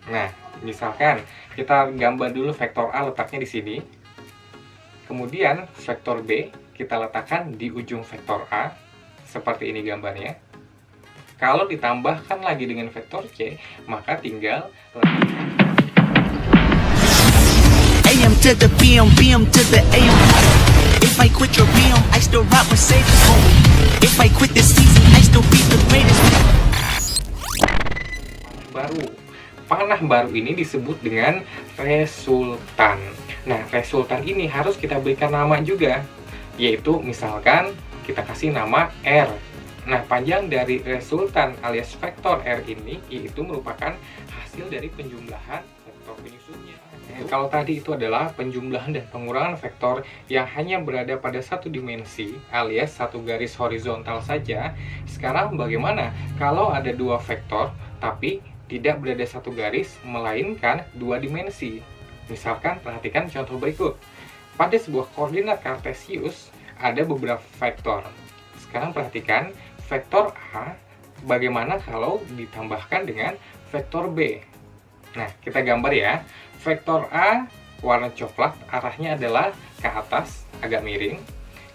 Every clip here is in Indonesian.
Nah, misalkan kita gambar dulu vektor A letaknya di sini. Kemudian vektor B kita letakkan di ujung vektor A. Seperti ini gambarnya. Kalau ditambahkan lagi dengan vektor C, maka tinggal AM to the PM, PM to the AM. If I quit your PM, I still rock Mercedes. If I quit this season, I still be the greatest. baru. Panah baru ini disebut dengan resultan. Nah, resultan ini harus kita berikan nama juga, yaitu misalkan kita kasih nama R. Nah, panjang dari resultan alias vektor R ini yaitu merupakan hasil dari penjumlahan vektor penyusunnya. Kalau tadi itu adalah penjumlahan dan pengurangan vektor yang hanya berada pada satu dimensi alias satu garis horizontal saja. Sekarang bagaimana kalau ada dua vektor tapi tidak berada satu garis melainkan dua dimensi? Misalkan perhatikan contoh berikut. Pada sebuah koordinat kartesius ada beberapa vektor. Sekarang perhatikan vektor A bagaimana kalau ditambahkan dengan vektor B. Nah, kita gambar ya. Vektor A warna coklat arahnya adalah ke atas agak miring.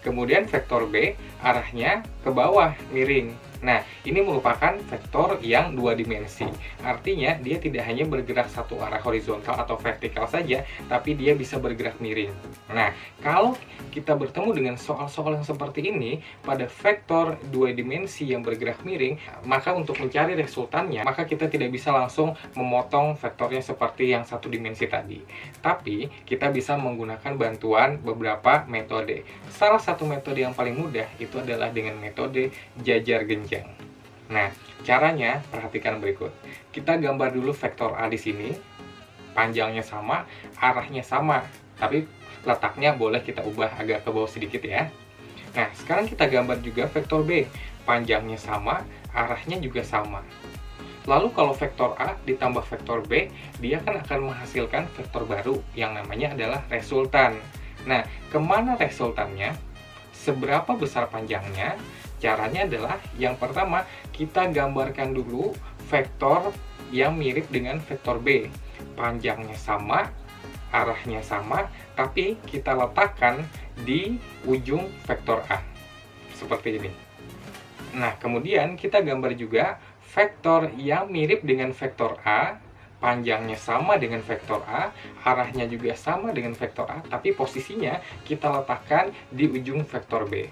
Kemudian vektor B arahnya ke bawah miring. Nah, ini merupakan vektor yang dua dimensi. Artinya, dia tidak hanya bergerak satu arah horizontal atau vertikal saja, tapi dia bisa bergerak miring. Nah, kalau kita bertemu dengan soal-soal yang seperti ini, pada vektor dua dimensi yang bergerak miring, maka untuk mencari resultannya, maka kita tidak bisa langsung memotong vektornya seperti yang satu dimensi tadi. Tapi, kita bisa menggunakan bantuan beberapa metode. Salah satu metode yang paling mudah itu adalah dengan metode jajar genjang. Nah, caranya perhatikan berikut. Kita gambar dulu vektor A di sini. Panjangnya sama, arahnya sama, tapi letaknya boleh kita ubah agak ke bawah sedikit ya. Nah, sekarang kita gambar juga vektor B. Panjangnya sama, arahnya juga sama. Lalu kalau vektor A ditambah vektor B, dia kan akan menghasilkan vektor baru yang namanya adalah resultan. Nah, kemana resultannya? Seberapa besar panjangnya? Caranya adalah yang pertama kita gambarkan dulu vektor yang mirip dengan vektor B. Panjangnya sama, arahnya sama, tapi kita letakkan di ujung vektor A. Seperti ini. Nah, kemudian kita gambar juga vektor yang mirip dengan vektor A. Panjangnya sama dengan vektor A, arahnya juga sama dengan vektor A, tapi posisinya kita letakkan di ujung vektor B.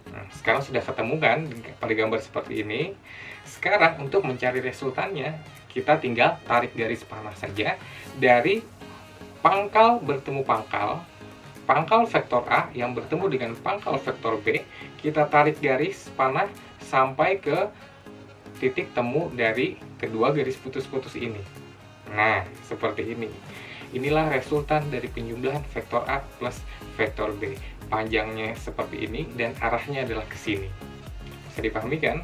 Nah, sekarang sudah ketemu kan pada gambar seperti ini. Sekarang untuk mencari resultannya, kita tinggal tarik garis panah saja dari pangkal bertemu pangkal vektor A yang bertemu dengan pangkal vektor B. Kita tarik garis panah sampai ke titik temu dari kedua garis putus-putus ini. Nah, seperti ini. Inilah resultan dari penjumlahan vektor A plus vektor B. Panjangnya seperti ini dan arahnya adalah ke sini. Bisa dipahami kan?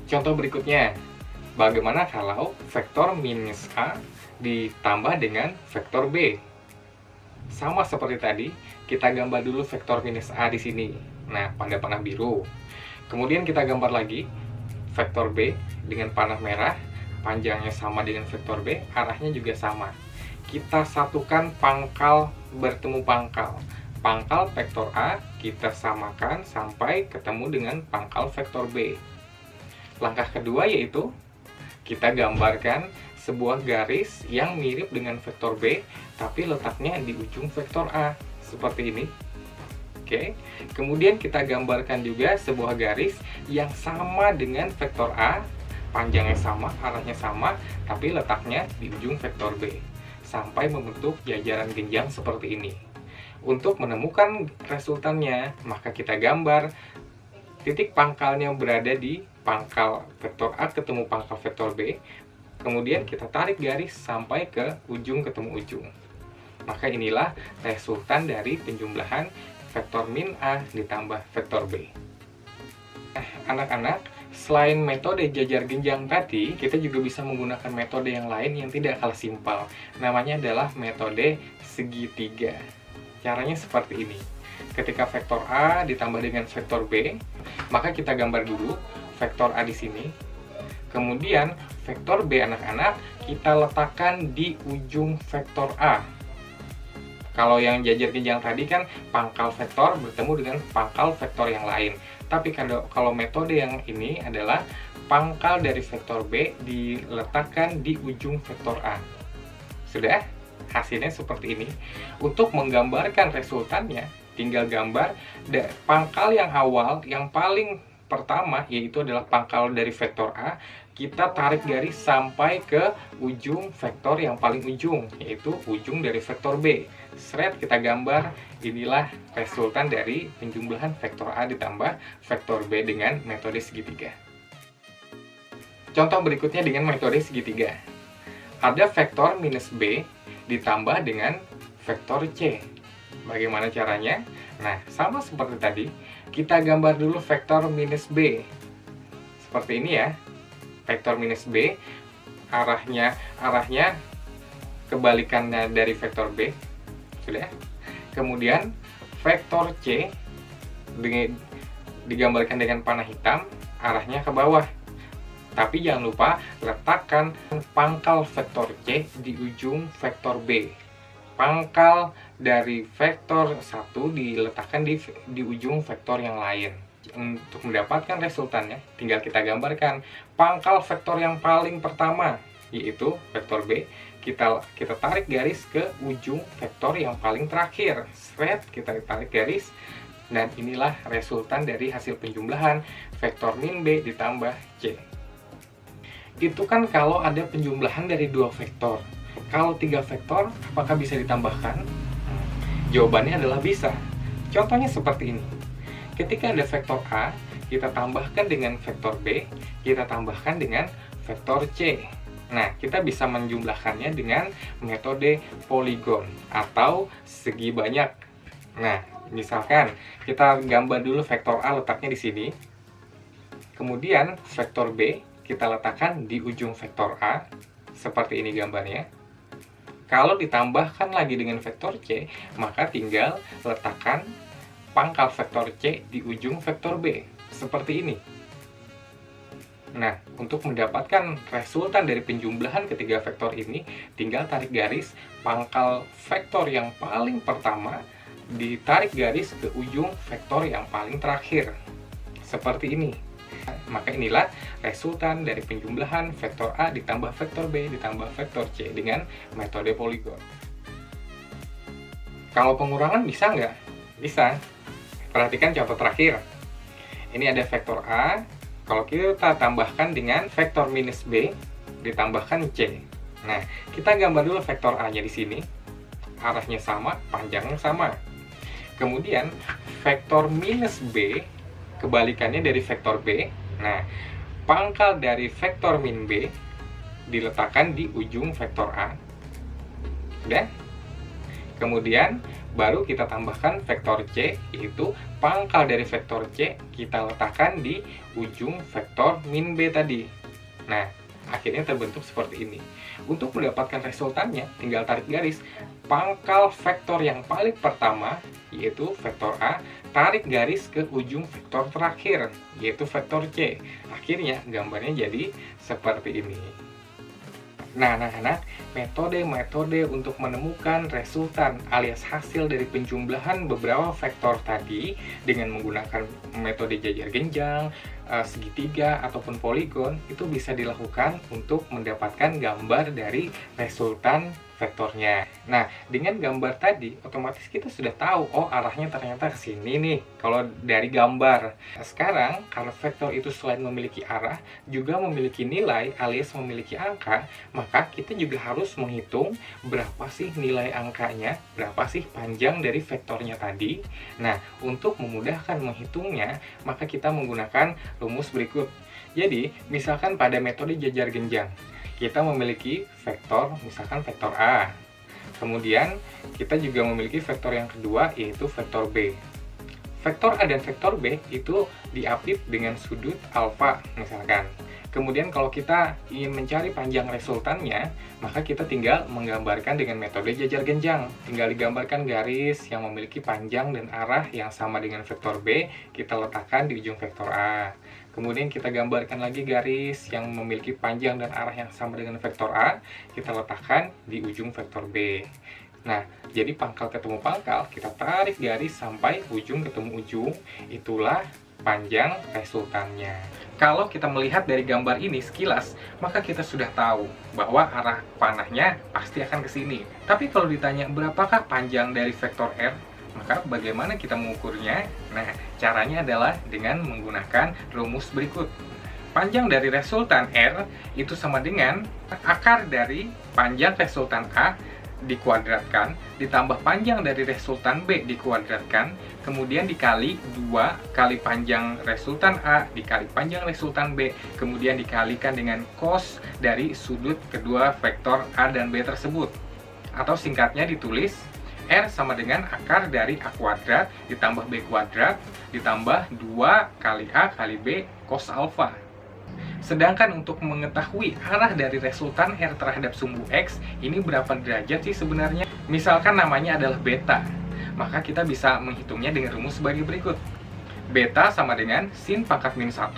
Contoh berikutnya, bagaimana kalau vektor minus A ditambah dengan vektor B? Sama seperti tadi, kita gambar dulu vektor minus A di sini. Nah, pada panah biru. Kemudian kita gambar lagi vektor B dengan panah merah. Panjangnya sama dengan vektor B, arahnya juga sama. Kita satukan pangkal bertemu pangkal. Pangkal vektor A kita samakan sampai ketemu dengan pangkal vektor B. Langkah kedua yaitu kita gambarkan sebuah garis yang mirip dengan vektor B, tapi letaknya di ujung vektor A, seperti ini. Oke. Kemudian kita gambarkan juga sebuah garis yang sama dengan vektor A, panjangnya sama, arahnya sama, tapi letaknya di ujung vektor B, sampai membentuk jajaran genjang seperti ini. Untuk menemukan resultannya, maka kita gambar titik pangkalnya berada di pangkal vektor A ketemu pangkal vektor B. Kemudian kita tarik garis sampai ke ujung ketemu ujung. Maka inilah resultan dari penjumlahan vektor min A ditambah vektor B. Nah, anak-anak, selain metode jajar genjang tadi, kita juga bisa menggunakan metode yang lain yang tidak kalah simpel. Namanya adalah metode segitiga. Caranya seperti ini. Ketika vektor A ditambah dengan vektor B, maka kita gambar dulu vektor A di sini. Kemudian vektor B anak-anak kita letakkan di ujung vektor A. Kalau yang jajar genjang tadi kan pangkal vektor bertemu dengan pangkal vektor yang lain. Tapi kalau metode yang ini adalah pangkal dari vektor B diletakkan di ujung vektor A. Sudah? Hasilnya seperti ini. Untuk menggambarkan resultannya, tinggal gambar pangkal yang awal, yang paling pertama, yaitu adalah pangkal dari vektor A. Kita tarik garis sampai ke ujung vektor yang paling ujung, yaitu ujung dari vektor B. Seret kita gambar, inilah resultan dari penjumlahan vektor A ditambah vektor B dengan metode segitiga. Contoh berikutnya dengan metode segitiga. Ada vektor minus B ditambah dengan vektor C. Bagaimana caranya? Nah, sama seperti tadi, kita gambar dulu vektor minus B. Seperti ini ya. Vektor minus B, arahnya kebalikannya dari vektor B. Sudah. Kemudian vektor C digambarkan dengan panah hitam, arahnya ke bawah. Tapi jangan lupa letakkan pangkal vektor C di ujung vektor B. Pangkal dari vektor 1 diletakkan di ujung vektor yang lain. Untuk mendapatkan resultannya, tinggal kita gambarkan pangkal vektor yang paling pertama, yaitu vektor B. Kita tarik garis ke ujung vektor yang paling terakhir. Seret, kita tarik garis. Dan inilah resultan dari hasil penjumlahan vektor min B ditambah C. Itu kan kalau ada penjumlahan dari 2 vektor. Kalau 3 vektor, apakah bisa ditambahkan? Jawabannya adalah bisa. Contohnya seperti ini. Ketika ada vektor A, kita tambahkan dengan vektor B, kita tambahkan dengan vektor C. Nah, kita bisa menjumlahkannya dengan metode poligon atau segi banyak. Nah, misalkan kita gambar dulu vektor A letaknya di sini. Kemudian vektor B kita letakkan di ujung vektor A. Seperti ini gambarnya. Kalau ditambahkan lagi dengan vektor C, maka tinggal letakkan pangkal vektor C di ujung vektor B. Seperti ini. Nah, untuk mendapatkan resultan dari penjumlahan ketiga vektor ini, tinggal tarik garis pangkal vektor yang paling pertama, ditarik garis ke ujung vektor yang paling terakhir. Seperti ini. Maka inilah resultan dari penjumlahan vektor A ditambah vektor B ditambah vektor C dengan metode poligon. Kalau pengurangan bisa nggak? Bisa. Perhatikan contoh terakhir. Ini ada vektor A. Kalau kita tambahkan dengan vektor minus B ditambahkan C. Nah, kita gambar dulu vektor A-nya di sini. Arahnya sama, panjangnya sama. Kemudian vektor minus B kebalikannya dari vektor B. Nah, pangkal dari vektor min B diletakkan di ujung vektor A. Sudah? Kemudian baru kita tambahkan vektor C, yaitu pangkal dari vektor C kita letakkan di ujung vektor min B tadi. Nah, akhirnya terbentuk seperti ini. Untuk mendapatkan resultannya, tinggal tarik garis pangkal vektor yang paling pertama, yaitu vektor A, tarik garis ke ujung vektor terakhir, yaitu vektor C. Akhirnya gambarnya jadi seperti ini. Nah, anak-anak, metode-metode untuk menemukan resultan alias hasil dari penjumlahan beberapa vektor tadi dengan menggunakan metode jajar genjang, segitiga, ataupun poligon itu bisa dilakukan untuk mendapatkan gambar dari resultan vektornya. Nah, dengan gambar tadi, otomatis kita sudah tahu, oh arahnya ternyata ke sini nih, kalau dari gambar. Nah, sekarang, kalau vektor itu selain memiliki arah, juga memiliki nilai alias memiliki angka, maka kita juga harus menghitung berapa sih nilai angkanya, berapa sih panjang dari vektornya tadi. Nah, untuk memudahkan menghitungnya, maka kita menggunakan rumus berikut. Jadi, misalkan pada metode jajar genjang, kita memiliki vektor, misalkan vektor A. Kemudian, kita juga memiliki vektor yang kedua, yaitu vektor B. Vektor A dan vektor B itu diapit dengan sudut alfa, misalkan. Kemudian, kalau kita ingin mencari panjang resultannya, maka kita tinggal menggambarkan dengan metode jajar genjang. Tinggal digambarkan garis yang memiliki panjang dan arah yang sama dengan vektor B, kita letakkan di ujung vektor A. Kemudian kita gambarkan lagi garis yang memiliki panjang dan arah yang sama dengan vektor A, kita letakkan di ujung vektor B. Nah, jadi pangkal ketemu pangkal, kita tarik garis sampai ujung ketemu ujung, itulah panjang resultannya. Kalau kita melihat dari gambar ini sekilas, maka kita sudah tahu bahwa arah panahnya pasti akan ke sini. Tapi kalau ditanya berapakah panjang dari vektor R, maka bagaimana kita mengukurnya? Nah, caranya adalah dengan menggunakan rumus berikut. Panjang dari resultan R itu sama dengan akar dari panjang resultan A dikuadratkan, ditambah panjang dari resultan B dikuadratkan, kemudian dikali 2 kali panjang resultan A dikali panjang resultan B, kemudian dikalikan dengan cos dari sudut kedua vektor A dan B tersebut. Atau singkatnya ditulis R sama dengan akar dari A kuadrat ditambah B kuadrat ditambah 2 kali A kali B cos alfa. Sedangkan untuk mengetahui arah dari resultan R terhadap sumbu X, ini berapa derajat sih sebenarnya? Misalkan namanya adalah beta, maka kita bisa menghitungnya dengan rumus sebagai berikut. Beta sama dengan sin pangkat min 1,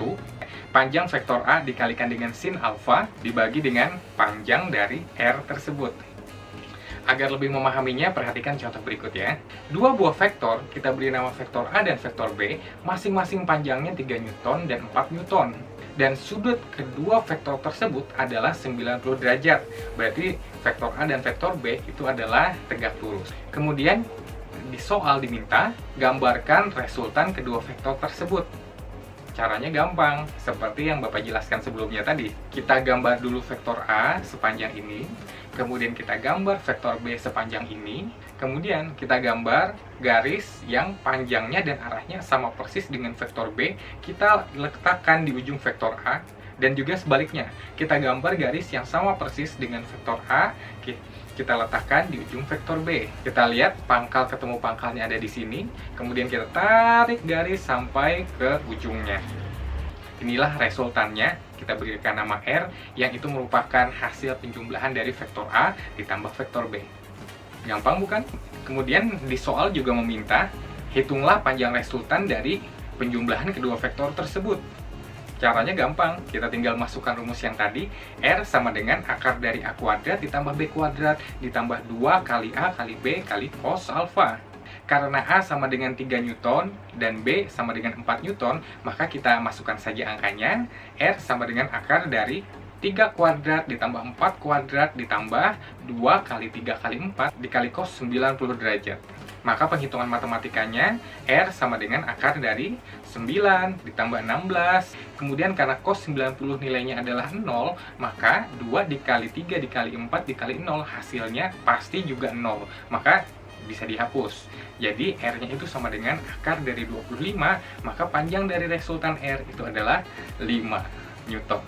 panjang vektor A dikalikan dengan sin alfa dibagi dengan panjang dari R tersebut. Agar lebih memahaminya, perhatikan contoh berikut ya. Dua buah vektor, kita beri nama vektor A dan vektor B, masing-masing panjangnya 3 Newton dan 4 Newton. Dan sudut kedua vektor tersebut adalah 90 derajat. Berarti vektor A dan vektor B itu adalah tegak lurus. Kemudian di soal diminta, gambarkan resultan kedua vektor tersebut. Caranya gampang, seperti yang Bapak jelaskan sebelumnya tadi. Kita gambar dulu vektor A sepanjang ini, kemudian kita gambar vektor B sepanjang ini, kemudian kita gambar garis yang panjangnya dan arahnya sama persis dengan vektor B, kita letakkan di ujung vektor A, dan juga sebaliknya, kita gambar garis yang sama persis dengan vektor A, kita letakkan di ujung vektor B. Kita lihat pangkal ketemu pangkalnya ada di sini, kemudian kita tarik garis sampai ke ujungnya. Inilah resultannya, kita berikan nama R, yang itu merupakan hasil penjumlahan dari vektor A ditambah vektor B. Gampang bukan? Kemudian di soal juga meminta, hitunglah panjang resultan dari penjumlahan kedua vektor tersebut. Caranya gampang, kita tinggal masukkan rumus yang tadi, R sama dengan akar dari A kuadrat ditambah B kuadrat ditambah 2 kali A kali B kali cos alfa. Karena A sama dengan 3 Newton dan B sama dengan 4 Newton, maka kita masukkan saja angkanya. R sama dengan akar dari 3 kuadrat ditambah 4 kuadrat ditambah 2 kali 3 kali 4 dikali cos 90 derajat. Maka penghitungan matematikanya, R sama dengan akar dari 9 ditambah 16. Kemudian karena cos 90 nilainya adalah 0, maka 2 dikali 3 dikali 4 dikali 0, hasilnya pasti juga 0. Maka bisa dihapus. Jadi R-nya itu sama dengan akar dari 25, maka panjang dari resultan R itu adalah 5 Newton.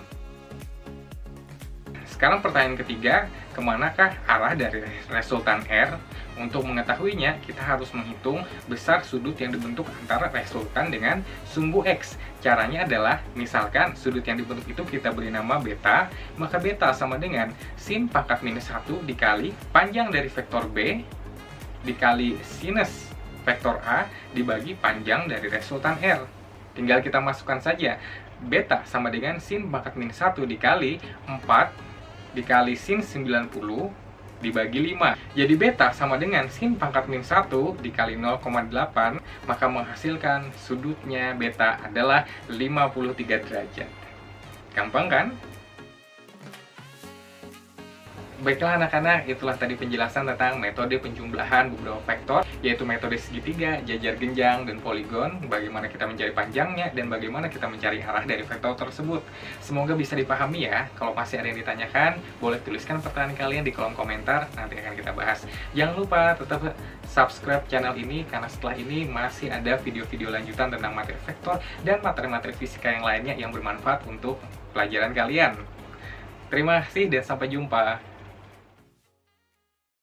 Sekarang pertanyaan ketiga, kemanakah arah dari resultan R? Untuk mengetahuinya, kita harus menghitung besar sudut yang dibentuk antara resultan dengan sumbu X. Caranya adalah, misalkan sudut yang dibentuk itu kita beri nama beta, maka beta sama dengan sin pangkat minus 1 dikali panjang dari vektor B dikali sinus vektor A dibagi panjang dari resultan R. Tinggal kita masukkan saja, beta sama dengan sin pangkat minus 1 dikali 4 dikali sin 90 dibagi 5. Jadi beta sama dengan sin pangkat min 1 dikali 0,8, maka menghasilkan sudutnya beta adalah 53 derajat. Gampang kan? Baiklah anak-anak, itulah tadi penjelasan tentang metode penjumlahan beberapa vektor, yaitu metode segitiga, jajar genjang, dan poligon, bagaimana kita mencari panjangnya, dan bagaimana kita mencari arah dari vektor tersebut. Semoga bisa dipahami ya. Kalau masih ada yang ditanyakan, boleh tuliskan pertanyaan kalian di kolom komentar, nanti akan kita bahas. Jangan lupa tetap subscribe channel ini, karena setelah ini masih ada video-video lanjutan tentang materi vektor dan materi-materi fisika yang lainnya yang bermanfaat untuk pelajaran kalian. Terima kasih dan sampai jumpa.